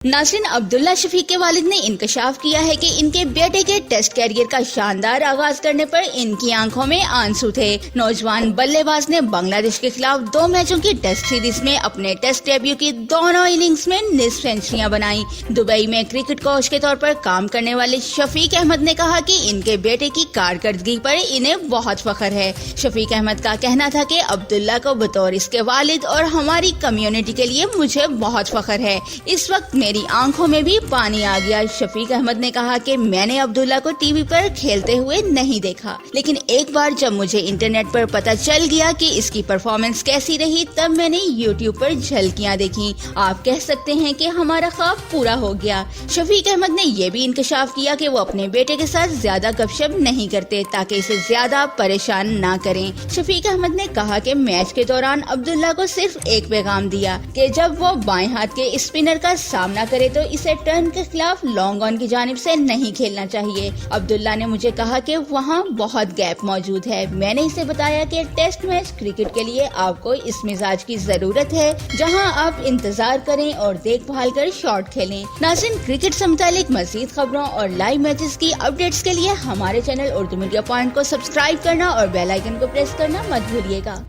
नाज़रीन, अब्दुल्ला शफीक के वालिद ने इंकशाफ किया है कि इनके बेटे के टेस्ट कैरियर का शानदार आगाज करने पर इनकी आंखों में आंसू थे। नौजवान बल्लेबाज ने बांग्लादेश के खिलाफ 2 मैचों की टेस्ट सीरीज में अपने टेस्ट डेब्यू की दोनों इनिंग्स में निस्फ सेंचुरियां बनाई। दुबई में क्रिकेट कोच के तौर पर काम करने वाले शफीक अहमद ने कहा कि इनके बेटे की कारकर्दगी पर इन्हें बहुत फख्र है। शफीक अहमद का कहना था कि अब्दुल्ला को बतौर इसके वालिद और हमारी कम्युनिटी के लिए मुझे बहुत फख्र है। इस वक्त मेरी आंखों में भी पानी आ गया। शफीक अहमद ने कहा कि मैंने अब्दुल्ला को टीवी पर खेलते हुए नहीं देखा, लेकिन एक बार जब मुझे इंटरनेट पर पता चल गया कि इसकी परफॉर्मेंस कैसी रही, तब मैंने यूट्यूब पर झलकियां देखी। आप कह सकते हैं कि हमारा ख्वाब पूरा हो गया। शफीक अहमद ने यह भी इंकशाफ किया कि वो अपने बेटे के साथ ज्यादा गपशप नहीं करते ताकि इसे ज्यादा परेशान ना करें। शफीक अहमद ने कहा कि मैच के दौरान अब्दुल्ला को सिर्फ एक पैगाम दिया कि जब वो बाएं हाथ के स्पिनर का सामना करे तो इसे टर्न के खिलाफ लॉन्ग ऑन की जानिब से नहीं खेलना चाहिए। अब्दुल्ला ने मुझे कहा कि वहाँ बहुत गैप मौजूद है। मैंने इसे बताया कि टेस्ट मैच क्रिकेट के लिए आपको इस मिजाज की जरूरत है जहाँ आप इंतजार करें और देखभाल कर शॉट खेलें। नाज़रीन, क्रिकेट से मुतालिक मज़ीद खबरों और लाइव मैचेस की अपडेट्स के लिए हमारे चैनल उर्दू मीडिया पॉइंट को सब्सक्राइब करना और बेल आइकन को प्रेस करना मत भूलिएगा।